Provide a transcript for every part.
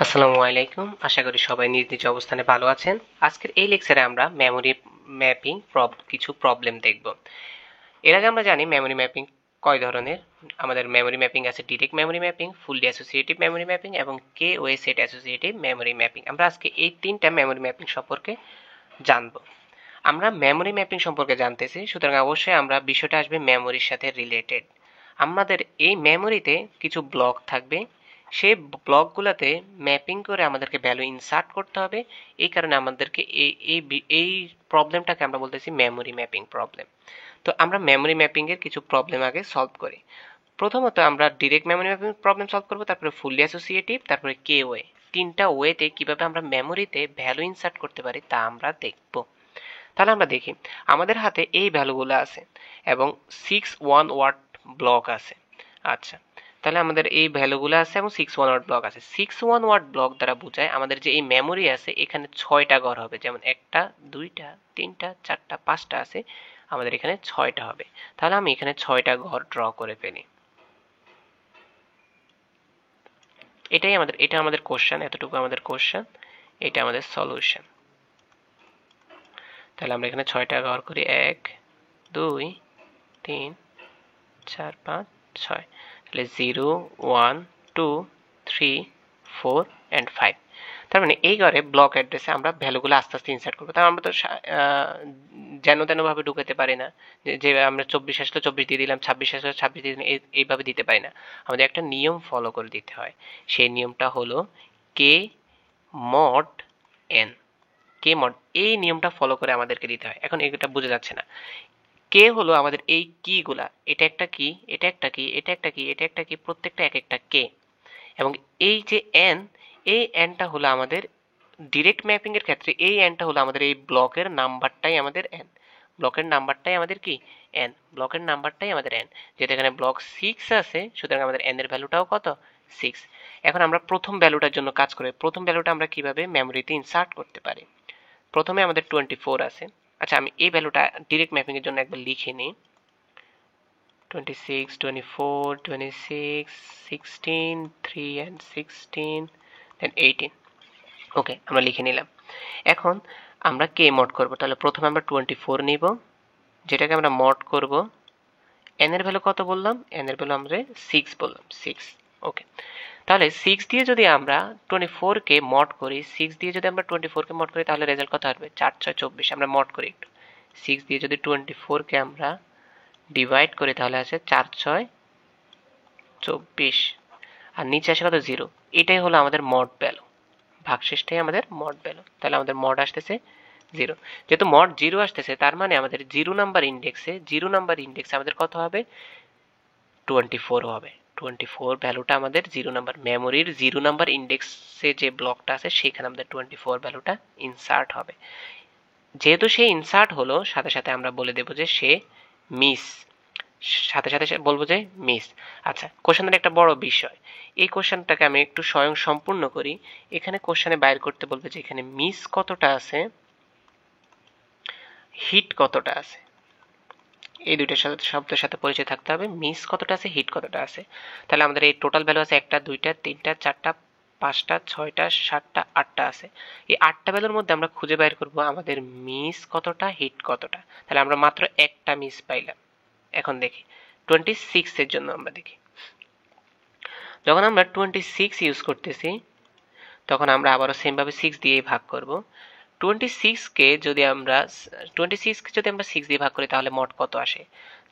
আসসালামু আলাইকুম। আশা করি সবাই নিজ নিজ অবস্থানে ভালো আছেন। আজকের এই লেকচারে আমরা মেমোরি ম্যাপিং কিছু প্রবলেম দেখব। এর আগে আমরা জানি মেমোরি ম্যাপিং কয় ধরনের। আমাদের মেমোরি ম্যাপিং আছে direct memory mapping, fully associative memory mapping এবং K way set associative memory mapping. আমরা আজকে এই তিনটা মেমোরি ম্যাপিং সম্পর্কে জানব। আমরা মেমোরি ম্যাপিং সম্পর্কে জানতেছি, সুতরাং অবশ্যই আমরা বিষয়টা আসবে মেমোরির সাথে রিলেটেড। আমাদের এই মেমোরিতে কিছু ব্লক থাকবে, সেই ব্লকগুলোতে ম্যাপিং করে আমাদেরকে ভ্যালু ইনসার্ট করতে হবে। এই কারণে আমাদেরকে এই প্রবলেমটাকে আমরা বলতেছি মেমোরি ম্যাপিং প্রবলেম। তো আমরা মেমোরি ম্যাপিং এর কিছু প্রবলেম আগে সলভ করি। প্রথমত আমরা direct memory mapping problem solve করব, তারপরে ফুললি অ্যাসোসিয়েটিভ, তারপরে কে ওয়ে। তিনটা ওয়েতে কিভাবে আমরা মেমোরিতে ভ্যালু ইনসার্ট করতে পারি তা আমরা দেখব। তাহলে আমরা দেখি আমাদের হাতে এই ভ্যালুগুলো আছে এবং 6 ওয়াট ব্লক আছে। আচ্ছা, তাহলে আমাদের এই ভ্যালুগুলো আছে এবং 6 ওয়াট ব্লক আছে। 6 ওয়াট ব্লক দ্বারা বোঝায় আমাদের যে এই মেমোরি আছে এখানে 6টা ঘর হবে, যেমন একটা, দুইটা, তিনটা, চারটা, পাঁচটা আছে, আমাদের এখানে 6টা হবে। তাহলে আমি এখানে 6টা ঘর ড্র করে ফেলি। এটা আমাদের কোশ্চেন, এতটুকু আমাদের কোশ্চেন, এটা আমাদের সলিউশন। তাহলে আমরা এখানে 6টা ঘর করি, 1 2 3 4 5 6। তাহলে 0 1 2 3 4 and 5। তার মানে এই ঘরে ব্লক অ্যাড্রেসে আমরা ভ্যালুগুলো আস্তে আস্তে ইনসার্ট করবো। তার আমরা তো যেন তেন ভাবে ঢুকাতে পারি না, যে আমরা 24 আসলে 24 দিয়ে দিলাম, 26 আসলে 26 দিয়ে দিলাম, এইভাবে দিতে পারি না। আমাদের একটা নিয়ম ফলো করে দিতে হয়। সেই নিয়মটা হলো কে মড এন। কে মড, এই নিয়মটা ফলো করে আমাদেরকে দিতে হয়। এখন এটা বোঝা যাচ্ছে না। কে হলো আমাদের এই কি গুলা, এটা একটা কি, এটা একটা কি, এটা একটা কি, এটা একটা কি, প্রত্যেকটা এক একটা কে। এবং এই যে এন, এই এনটা হলো আমাদের ডিরেক্ট ম্যাপিং এর ক্ষেত্রে, এই এনটা হলো আমাদের এই ব্লকের নাম্বারটাই আমাদের এন। ব্লকের নাম্বারটাই আমাদের কি এন, ব্লকের নাম্বারটাই আমাদের এন। যেহেতু এখানে ব্লক 6 আছে, সুতরাং আমাদের এন এর ভ্যালুটাও কত, 6। এখন আমরা প্রথম ভ্যালুটার জন্য কাজ করি। প্রথম ভ্যালুটা আমরা কিভাবে মেমোরিতে ইনসার্ট করতে পারি। প্রথমে আমাদের 24 আছে। আচ্ছা, আমি এই ভ্যালুটা ডিরেক্ট ম্যাপিং এর জন্য একবার লিখে নিই। 26 24 26 16 3 and 16 then 18। ওকে, আমরা লিখে নিলাম। এখন আমরা কে মড করব। তাহলে প্রথমে আমরা 24 নিব, যেটাকে আমরা মড করব। এন এর ভ্যালু কত বললাম, এন এর ভ্যালু আমরা 6 বললাম, 6। ওকে, তাহলে 6 দিয়ে যদি আমরা 24 কে মড করি, 6 দিয়ে যদি আমরা 24 কে মড করি, তাহলে রেজাল্ট কত আসবে, 4 6 24। আমরা মড করি একটু। 6 দিয়ে যদি 24 কে আমরা ডিভাইড করি, তাহলে আসে 4 6 24, আর নিচে আসে কত, 0। এটাই হলো আমাদের মড ভ্যালু, ভাগশেষটাই আমাদের মড ভ্যালু। তাহলে আমাদের মড আসতেছে 0। যেহেতু মড 0 আসতেছে, তার মানে আমাদের 0 নাম্বার ইন্ডেক্সে আমাদের কত হবে, 24 হবে। 24 ভ্যালুটা আমাদের 0 নাম্বার, মেমোরির 0 নাম্বার ইন্ডেক্সে যে ব্লকটা আছে সেখানে আমাদের 24 ভ্যালুটা ইনসার্ট হবে। যেহেতু সে ইনসার্ট হলো, সাথে সাথে আমরা বলে দেব যে সে মিস, সাথে সাথে বলবো যে মিস। আচ্ছা, কোশ্চেনের একটা বড় বিষয়, এই কোশ্চেনটাকে আমি একটু স্বয়ং সম্পূর্ণ করি। এখানে কোশ্চেনে বাইর করতে বলবে যে এখানে মিস কতটা আছে, হিট কতটা আছে। এই দুইটা শব্দের সাথে পরিচয় থাকতে হবে, মিস কতটা আছে, হিট কতটা আছে। তাহলে আমাদের এই টোটাল ভ্যালু আছে 1টা 2টা 3টা 4টা 5টা 6টা 7টা 8টা আছে। এই 8টা ভ্যালুর মধ্যে আমরা খুঁজে বাইর করব আমাদের মিস কতটা, হিট কতটা। তাহলে আমরা মাত্র একটা মিস পাইলাম। এখন দেখি 26 এর জন্য আমরা দেখি, যখন আমরা 26 ইউজ করতেছি, তখন আমরা আবারও সেম ভাবে 6 দিয়ে ভাগ করব। 26 কে যদি আমরা 6 দিয়ে ভাগ করি, তাহলে মড কত আসে,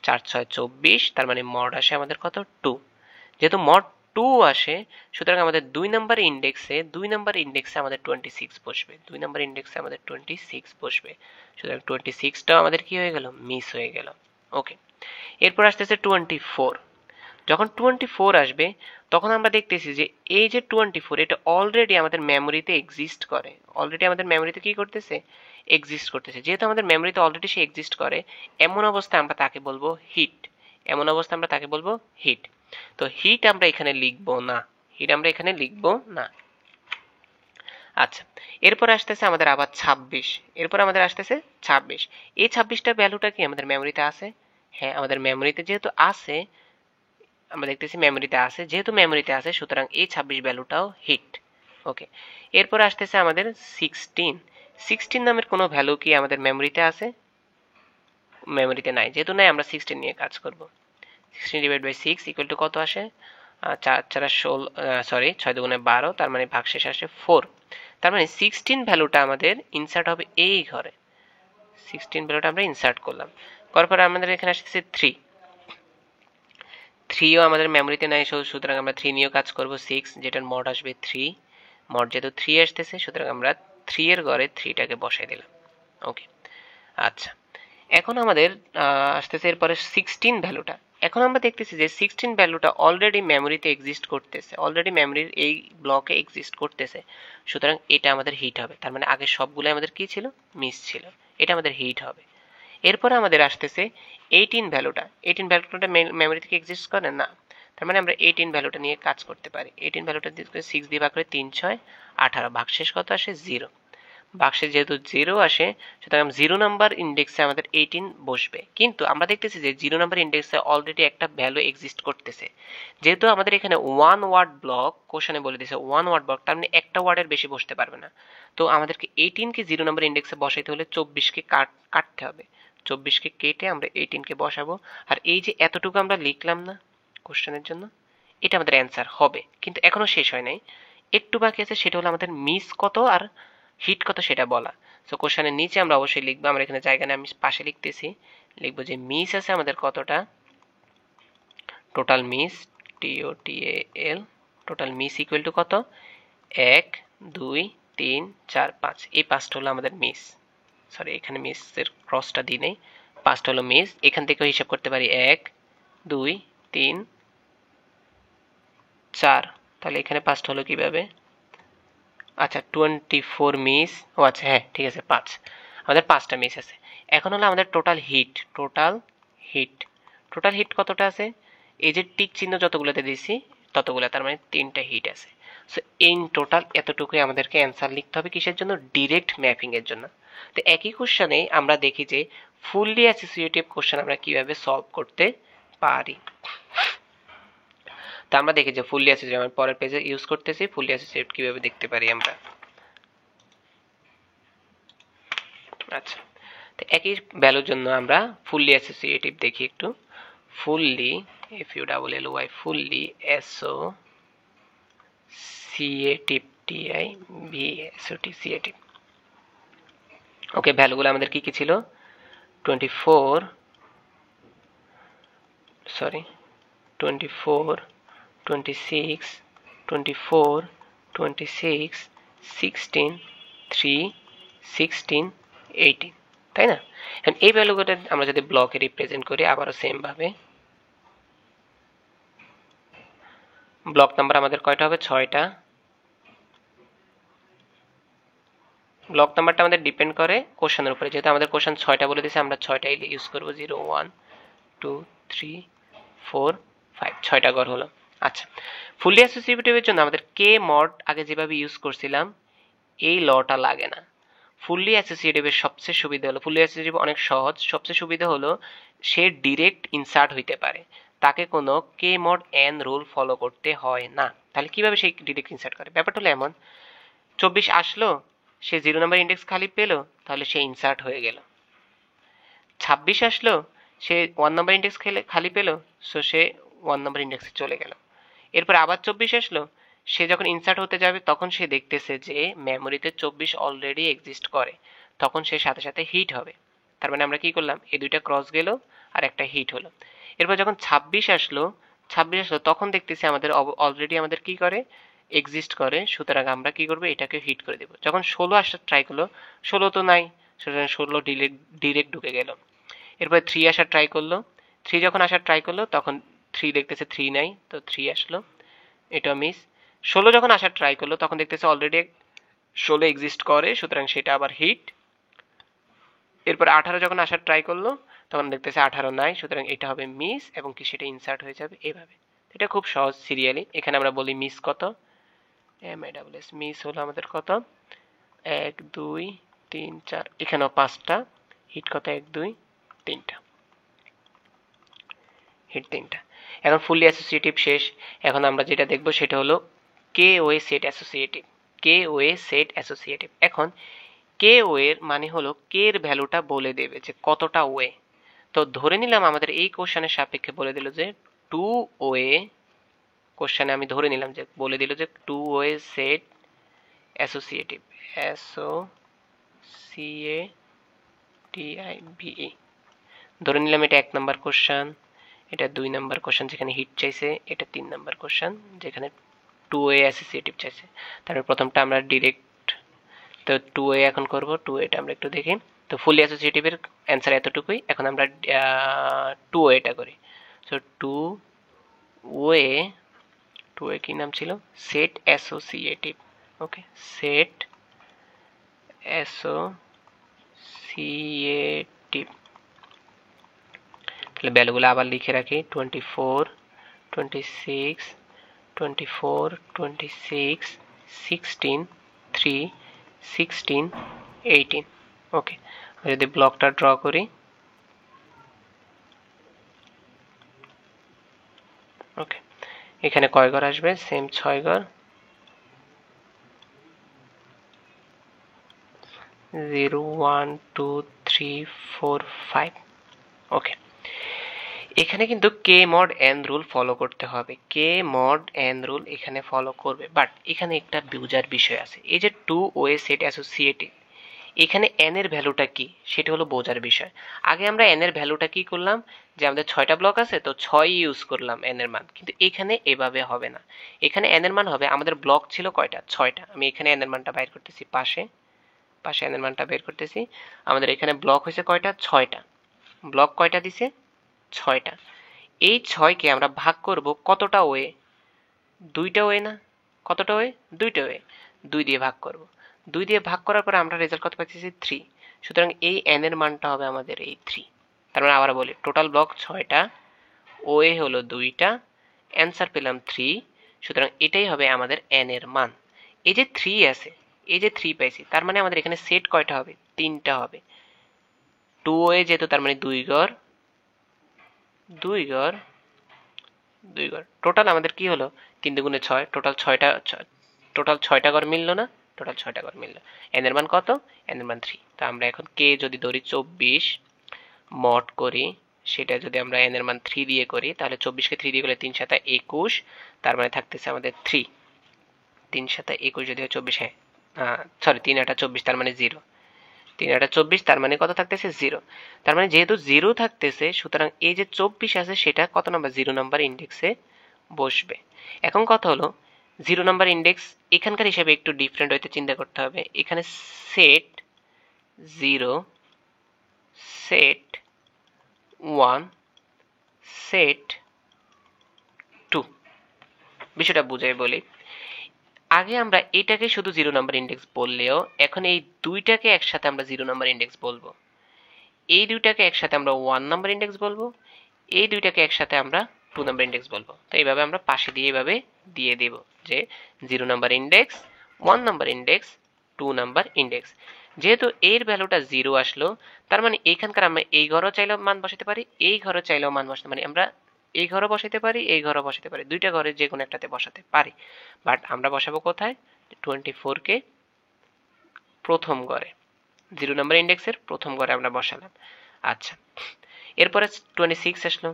4 6 24। তার মানে মড আসে আমাদের কত, 2। যেহেতু মড 2 আসে, সুতরাং আমাদের 2 নাম্বার ইন্ডেক্সে আমাদের 26 বসবে, 2 নাম্বার ইন্ডেক্সে আমাদের 26 বসবে। সুতরাং 26টাও আমাদের কি হয়ে গেল, মিস হয়ে গেল। ওকে, এরপর আসতেছে 24। যখন 24 আসবে, তখন আমরা দেখতেছি যে এই যে 24, এটা অলরেডি আমাদের মেমোরিতে এক্সিস্ট করে, অলরেডি আমাদের মেমোরিতে কি করতেছে, এক্সিস্ট করতেছে। যেহেতু আমাদের মেমোরিতে অলরেডি সে এক্সিস্ট করে, এমন অবস্থায় আমরা তাকে বলবো হিট। এমন অবস্থায় আমরা তাকে বলবো হিট। তো হিট আমরা এখানে লিখবো না, হিট আমরা এখানে লিখবো না। আচ্ছা, এরপর আসতেছে আমাদের আবার 26। এরপর আমাদের আসতেছে 26। এই 26টা ভ্যালুটা কি আমাদের মেমোরিতে আছে? হ্যাঁ, আমাদের মেমোরিতে যেহেতু আছে, আমরা দেখতেছি মেমোরিতে আছে, যেহেতু মেমোরিতে আছে, সুতরাং এই 26 ভ্যালুটাও হিট। ওকে, এরপর আসতেছে আমাদের 16 নামের কোনো ভ্যালু কি আমাদের মেমোরিতে আছে? মেমোরিতে নাই, যেহেতু নাই আমরা 16 নিয়ে কাজ করব। 16 ডিভাইড বাই 6 ইকুয়াল টু কত আসে? 4 4 16, সরি 6 দুগুণে 12, তার মানে ভাগশেষ আসে 4। তার মানে 16 ভ্যালুটা আমাদের ইনসার্ট হবে এই ঘরে। 16 ভ্যালুটা আমরা ইনসার্ট করলাম, করার পরে আমাদের এখানে আসছে 3ও আমাদের মেমোরিতে নাই, সুতরাং আমরা 3 নিয়েও কাজ করব। 6 যেটার মড আসবে 3, মড যেহেতু 3 আসতেছে সুতরাং আমরা 3 এর ঘরে 3টাকে বসাই দিলাম। ওকে, আচ্ছা, এখন আমাদের আসতেছে এরপরে 16 ভ্যালুটা। এখন আমরা দেখতেছি যে 16 ভ্যালুটা অলরেডি মেমোরিতে এক্সিস্ট করতেছে, অলরেডি মেমোরির এই ব্লকে এক্সিস্ট করতেছে, সুতরাং এটা আমাদের হিট হবে। তার মানে আগে সবগুলো আমাদের কি ছিল? মিস ছিল, এটা আমাদের হিট হবে। এরপরে আমাদের আসতেছে 18 ভ্যালুটা। 18 ভ্যালুটা মেমোরি থেকে এক্সিস্ট করে না, তার মানে আমরা 18 ভ্যালুটা নিয়ে কাজ করতে পারি। 18 ভ্যালুটা দিয়ে 6 দিয়ে ভাগ করে 3 6 18, ভাগশেষ কত আসে? 0। বাক্সে যেহেতু 0 আসে সুতরাং 0 নাম্বার ইন্ডেক্সে আমাদের 18 বসবে। কিন্তু আমরা দেখতেছি যে 0 নাম্বার ইন্ডেক্সে অলরেডি একটা ভ্যালু এক্সিস্ট করতেছে। যেহেতু আমাদের এখানে 1 ওয়ার্ড ব্লক কোশ্চেনে বলে দিয়েছে 1 ওয়ার্ড ব্লক, তার মানে একটা ওয়ার্ডের বেশি বসতে পারবে না। তো আমাদেরকে 18 কে 0 নাম্বার ইন্ডেক্সে বসাইতে হলে 24 কে কাটতে হবে। 24 কে কেটে আমরা 18 কে বসাবো। আর এই যে এতটুকু আমরা লিখলাম না কোশ্চেনের জন্য, এটা আমাদের অ্যান্সার হবে। কিন্তু এখনো শেষ হয় নাই, একটু বাকি আছে, সেটা হলো আমাদের মিস কত আর হিট কত সেটা বলা। সো কোশ্চেনের নিচে আমরা অবশ্যই লিখবো, আমরা এখানে জায়গা নিয়ে আমি পাশে লিখতেছি, লিখবো যে মিস আছে আমাদের কতটা, total miss, TOTAL, total miss equal to কত? 1 2 3 4 5, এই 5টা হলো আমাদের মিস। সরি, এখানে মিসের ক্রসটা দিই নেই, 5টা হলো মিস। এখান থেকেও হিসাব করতে পারি 1 2 3 4, তাহলে এখানে 5টা হলো কিভাবে? আচ্ছা 24 মিস, ও আচ্ছা হ্যাঁ ঠিক আছে 5, আমাদের 5টা মিস আছে। এখন হলো আমাদের টোটাল হিট, টোটাল হিট কতটা আছে? এই যে টিক চিহ্ন যতগুলোতে দিয়েছি ততগুলো, তার মানে 3টা হিট আছে। সো ইন টোটাল এতটুকুই আমাদেরকে অ্যান্সার লিখতে হবে কিসের জন্য? ডিরেক্ট ম্যাপিং এর জন্য। তো একই কোশ্চেনে আমরা দেখি যে ফুললি অ্যাসোসিয়েটিভ কোশ্চেন আমরা কিভাবে সলভ করতে পারি। তা আমরা দেখি যে ফুললি অ্যাসোসিয়েটিভ, আমি পরের পেজে ইউজ করতেছি, ফুললি অ্যাসোসিয়েটিভ কিভাবে দেখতে পারি আমরা। আচ্ছা, তো একই ভ্যালুর জন্য আমরা ফুললি অ্যাসোসিয়েটিভ দেখি একটু। Fully, FULLY, fully associative, TIVASOTIV। ওকে, ভ্যালুগুলো আমাদের কি কি ছিল? 24, সরি 24 26 24 26 16 3 16 18, তাই না? এখন এই ভ্যালুগুলো আমরা যদি ব্লকে রিপ্রেজেন্ট করি আবারও সেম ভাবে, ব্লক নাম্বার আমাদের কয়টা হবে? 6টা। ব্লক নাম্বারটা আমাদের ডিপেন্ড করে কোশ্চেনের উপরে, যেহেতু আমাদের কোশ্চেন 6টা বলে দিয়েছে আমরা 6টাই ইউজ করব। 0 1 2 3 4 5, 6টা ঘর হলো। আচ্ছা, ফুললি অ্যাসোসিয়েটিভের জন্য আমাদের কে মড আগে যেভাবে ইউজ করছিলাম এই লটা লাগে না। ফুললি অ্যাসোসিয়েটিভের সবচেয়ে সুবিধা হলো, ফুললি অ্যাসোসিয়েটিভ অনেক সহজ, সবচেয়ে সুবিধা হলো সে ডিরেক্ট ইনসার্ট হইতে পারে, তাকে কোনো কে মড এন রুল ফলো করতে হয় না। তাহলে কিভাবে সে ডিরেক্ট ইনসার্ট করে? ব্যাপারটা হলো এমন, 24 আসলো, সে 0 নাম্বার ইন্ডেক্স খালি পেল, তাহলে সে ইনসার্ট হয়ে গেল। 26 আসলো, সে 1 নাম্বার ইন্ডেক্স খালি পেল, সো সে 1 নাম্বার ইন্ডেক্সে চলে গেল। এরপর আবার 24 আসলো, সে যখন ইনসার্ট হতে যাবে তখন সে দেখতেছে যে মেমোরিতে 24 অলরেডি এক্সিস্ট করে, তখন সে সাথে সাথে হিট হবে। তার মানে আমরা কি করলাম? এই দুইটা ক্রস গেল আর একটা হিট হলো। এরপর যখন 26 আসলো তখন দেখতেছি আমাদের অলরেডি আমাদের কি করে? এক্সিস্ট করে, সুতরাং আমরা কি করবো? এটাকে হিট করে দেবো। যখন 16 আসার ট্রাই করলো, 16 তো নাই, সুতরাং 16 ডিরেক্ট ঢুকে গেল। এরপর 3 আসার ট্রাই করলো, 3 যখন আসার ট্রাই করলো তখন 3 দেখতেছে 3 নাই, তো 3 আসলো, এটা মিস। 16 যখন আসার ট্রাই করলো তখন দেখতেছে অলরেডি 16 এক্সিস্ট করে, সুতরাং সেটা আবার হিট। এরপর 18 যখন আসার ট্রাই করলো তখন দেখতেছে 18 নাই, সুতরাং এটা হবে মিস এবং কি সেটা ইনসার্ট হয়ে যাবে এভাবে। এটা খুব সহজ সিরিয়ালি। এখানে আমরা বলি মিস কত, MASS, মিস হলো আমাদের কত? 1 2 3 4, এখানেও 5টা, হিট কত? 1 2 3টা, হিট 3টা। এখন ফুললি অ্যাসোসিয়েটিভ শেষ। এখন আমরা যেটা দেখবো সেটা হলো কে ওয়ে সেট অ্যাসোসিয়েটিভ। কে ওয়ে সেট অ্যাসোসিয়েটিভ। এখন কে ওয়ের মানে হলো কে এর ভ্যালুটা বলে দেবে যে কতটা ওয়ে। তো ধরে নিলাম আমাদের এই কোশ্চেনের সাপেক্ষে বলে দিল যে টু ওয়ে, কোশ্চেনে আমি ধরে নিলাম যে বলে দিল যে two way set associative, SOCATIVE। ধরে নিলাম এটা 1 নম্বর কোশ্চেন, এটা 2 নম্বর কোশ্চেন যেখানে হিট চাইছে, এটা 3 নম্বর কোশ্চেন যেখানে টু ওয়ে অ্যাসোসিয়েটিভ চাইছে। তারপর প্রথমটা আমরা ডিরেক্ট, তো টু ওয়ে এখন করব। টু ওয়েটা আমরা একটু দেখি। তো ফুলি অ্যাসোসিয়েটিভের অ্যান্সার এতটুকুই। এখন আমরা টু ওয়েটা করি। সো টু ওয়ে কি নাম ছিল? Set associative. Okay, set associative. তাহলে ভ্যালুগুলো আবার লিখে রাখি। 24, 26, 24, 26, 16, 3, 16, 18। ওকে, যদি ব্লকটা ড্র করি, ওকে, এখানে কয় ঘর আসবে? সেম 6 ঘর। 0, 1, 2, 3, 4, 5। ওকে, এখানে কিন্তু কে মড এন রুল ফলো করতে হবে। কে মড এন রুল এখানে ফলো করবে, বাট এখানে একটা বুঝার বিষয় আছে। এই যে টু ওয়ে সেট অ্যাসোসিয়েটিভ, এখানে এন এর ভ্যালুটা কি সেটা হলো বোঝার বিষয়। আগে আমরা এন এর ভ্যালুটা কি করলাম, যে আমাদের 6টা ব্লক আছে তো 6 ইউজ করলাম এন এর মান, কিন্তু এখানে এভাবে হবে না। এখানে এন এর মান হবে, আমাদের ব্লক ছিল কয়টা? 6টা। আমি এখানে এন এর মানটা বাইর করতেছি, পাশে এন এর মানটা বের করতেছি। আমাদের এখানে ব্লক হয়েছে কয়টা? 6টা। ব্লক কয়টা দিছে? 6টা। এই 6কে আমরা ভাগ করব কতটা ওয়ে? 2টা ওয়ে না? কতটা ওয়ে? 2টা ওয়ে। 2 দিয়ে ভাগ করব। 2 দিয়ে ভাগ করার পরে আমরা রেজাল্ট কত পাচ্ছি? 3। সুতরাং এই এন এর মানটা হবে আমাদের এই 3। তার মানে আবার বলি, টোটাল ব্লক 6টা, ওয়ে হলো 2টা, অ্যান্সার পেলাম 3। সুতরাং এটাই হবে আমাদের এন এর মান। এই যে 3 আছে, এই যে 3 পাইছি, তার মানে আমাদের এখানে সেট কয়টা হবে? 3টা হবে। 2 ওয়ে যেহেতু, তার মানে 2 ঘর, 2 ঘর, 2 ঘর। টোটাল আমাদের কি হলো? 3 দুগুণে 6, টোটাল 6টা ঘর মিললো না? টোটাল 6টা ঘর মিললো। এন এর মান কত? এন এর মান 3। তো আমরা এখন কে যদি ধরি 24 মড করি, সেটা যদি আমরা এন এর মান 3 দিয়ে করি, তাহলে 24কে 3 দিয়ে করলে 3 7 21, তার মানে থাকতেছে আমাদের 3। 3 7 21 যদি হয় 24, হ্যাঁ সরি 3 8 24, তার মানে 0। 3 8 24, তার মানে কত থাকতেছে? 0। তার মানে যেহেতু 0 থাকতেছে, সুতরাং এই যে 24 আছে সেটা কত নাম্বার? 0 নাম্বার ইন্ডেক্সে বসবে। এখন কথা হলো 0 নাম্বার ইন্ডেক্স এখানকার হিসাবে একটু ডিফারেন্ট হইতে চিন্তা করতে হবে। এখানে সেট 0, সেট 1, সেট 2। বিষয়টা বুঝাই বলি। আগে আমরা এটাকে শুধু 0 নাম্বার ইন্ডেক্স বললেও, এখন এই দুইটাকে একসাথে আমরা 0 নাম্বার ইন্ডেক্স বলবো। এই দুইটাকে একসাথে আমরা 1 নাম্বার ইন্ডেক্স বলবো। এই দুইটাকে একসাথে আমরা 2 নাম্বার ইন্ডেক্স বলবো। তো এইভাবে আমরা পাশে দিয়ে এইভাবে দিয়ে দেব যে 0 number index, 1 number index, 2 number index. যেহেতু এর ভ্যালুটা 0 আসলো, তার মানে এইখানকার আমরা এই ঘরও চাইলেও মান বসাতে পারি, এই ঘরও চাইলেও মান বসাতে পারি। আমরা এই ঘরও বসাতে পারি, এই ঘরও বসাতে পারি, দুইটা ঘরে যে কোনো একটাতে বসাতে পারি। বাট আমরা বসাবো কোথায়? 24কে প্রথম ঘরে, 0 নাম্বার ইন্ডেক্সের প্রথম ঘরে আমরা বসালাম। আচ্ছা, এরপরে 26 আসলো।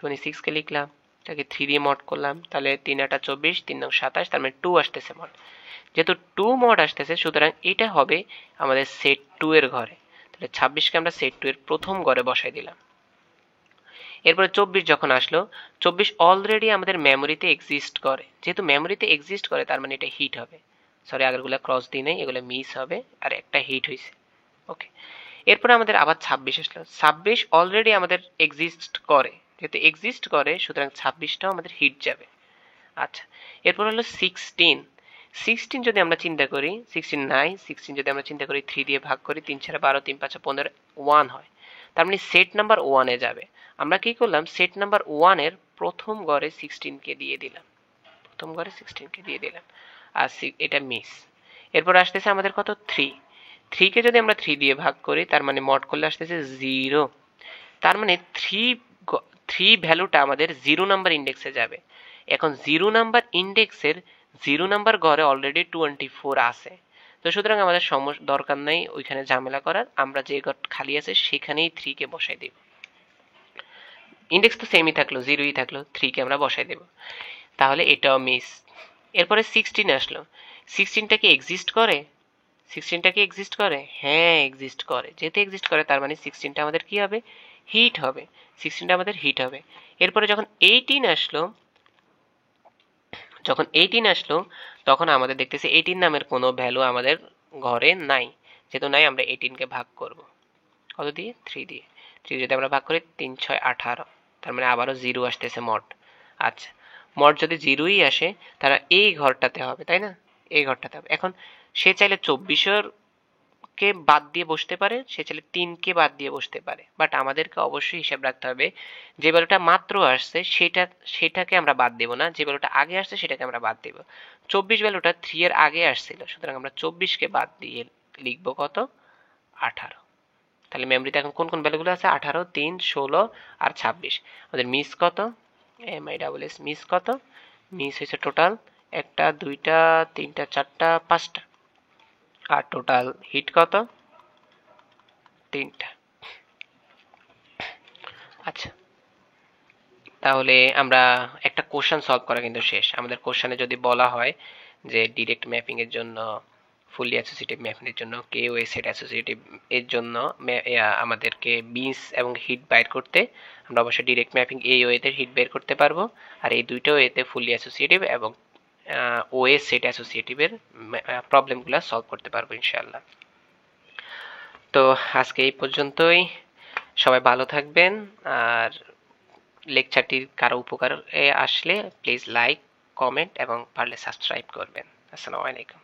26কে লিখলাম, এটাকে 3 দিয়ে মড করলাম, তাহলে 3 8 24, 3 9 27, তার মানে 2 আসতেছে মড। যেহেতু 2 মড আসতেছে, সুতরাং এটা হবে আমাদের সেট 2 এর ঘরে। তাহলে 26কে আমরা সেট 2 এর প্রথম ঘরে বসাই দিলাম। এরপরে 24 যখন আসলো, 24 অলরেডি আমাদের মেমোরিতে এক্সিস্ট করে। যেহেতু মেমোরিতে এক্সিস্ট করে, তার মানে এটা হিট হবে। সরি, আগেরগুলো ক্রস দিই নাই, এগুলো মিস হবে, আর একটা হিট হয়েছে। ওকে, এরপরে আমাদের আবার 26 আসলো। 26 অলরেডি আমাদের এক্সিস্ট করে, যেহেতু এক্সিস্ট করে, সুতরাং 26টাও আমাদের হিট যাবে। আচ্ছা, এরপর হলো 16। 16 যদি আমরা চিন্তা করি, 16 নাই, 16 যদি আমরা চিন্তা করি 3 দিয়ে ভাগ করি, 3 4 12, 3 5 15, 1 হয়। তার মানে সেট নাম্বার 1 এ যাবে। আমরা কি করলাম? সেট নাম্বার 1 এর প্রথম ঘরে 16কে দিয়ে দিলাম, প্রথম ঘরে 16কে দিয়ে দিলাম, আর এটা মিস। এরপর আসতেছে আমাদের কত? 3। 3কে যদি আমরা 3 দিয়ে ভাগ করি, তার মানে মড করলে আসতেছে 0। তার মানে 3 ভ্যালুটা আমাদের 0 নাম্বার ইন্ডেক্সে যাবে। এখন 0 নাম্বার ইন্ডেক্সের 0 নাম্বার ঘরে অলরেডি 24 আছে, তো সুতরাং আমাদের দরকার নেই ওইখানে ঝামেলা করার, আমরা যে ঘর খালি আছে সেখানেই 3 কে বসাই দেব। ইন্ডেক্স তো সেমই থাকলো, 0ই থাকলো, 3 কে আমরা বসাই দেব। তাহলে এটাও মিস। এরপরে 16 আসলো, 16টা কি এক্সিস্ট করে? 16টা কি এক্সিস্ট করে? হ্যাঁ এক্সিস্ট করে, যেহেতু এক্সিস্ট করে তার মানে 16টা আমাদের কি হবে? হিট হবে। 16টা আমাদের হিট হবে। এরপরে যখন 18 আসলো, তখন আমাদের দেখতেছি 18 নামের কোনো ভ্যালু আমাদের ঘরে নাই। যেহেতু নাই, আমরা 18 কে ভাগ করব কত দিয়ে? 3 দিয়ে। 3 যদি আমরা ভাগ করি 3 6 18, তার মানে আবারও 0 আসতেছে মোট। আচ্ছা, মোট যদি 0ই আসে তাহলে এই ঘরটাতে হবে, তাই না? এই ঘরটাতে হবে। এখন সে চাইলে 24 কে বাদ দিয়ে বসতে পারে, সে চাইলে 3 কে বাদ দিয়ে বসতে পারে, বাট আমাদেরকে অবশ্যই হিসাব রাখতে হবে যে ভ্যালুটা মাত্র আসছে সেটাকে আমরা বাদ দেব না, যে ভ্যালুটা আগে আসছে সেটাকে আমরা বাদ দেব। 24 ভ্যালুটা 3 এর আগে আসছিল, সুতরাং আমরা 24 কে বাদ দিয়ে লিখব কত? 18। তাহলে মেমরিতে এখন কোন কোন ভ্যালুগুলো আছে? 18, 3, 16 আর 26। আমাদের মিস কত? MISS মিস কত? মিস হয়েছে টোটাল 1টা 2টা 3টা 4টা 5টা। আর টোটাল হিট কত? 3টা। আচ্ছা, তাহলে আমরা একটা কোশ্চেন সলভ করা কিন্তু শেষ। আমাদের কোশ্চেনে যদি বলা হয় যে ডিরেক্ট ম্যাপিং এর জন্য, ফুললি অ্যাসোসিয়েটিভ ম্যাপিং এর জন্য, কেওএ সেট অ্যাসোসিয়েটিভ এর জন্য আমাদেরকে মিস এবং হিট বাইর করতে, আমরা অবশ্যই ডিরেক্ট ম্যাপিং এই ওয়েতে হিট বের করতে পারবো, আর এই দুইটা ওয়েতে ফুললি অ্যাসোসিয়েটিভ এবং ওএ সেট অ্যাসোসিয়েটিভের প্রবলেমগুলো সলভ করতে পারবো ইনশাআল্লাহ। তো আজকে এই পর্যন্তই। সবাই ভালো থাকবেন। আর লেকচারটির কারো উপকারে আসলে প্লিজ লাইক, কমেন্ট এবং পারলে সাবস্ক্রাইব করবেন। আসসালামু আলাইকুম।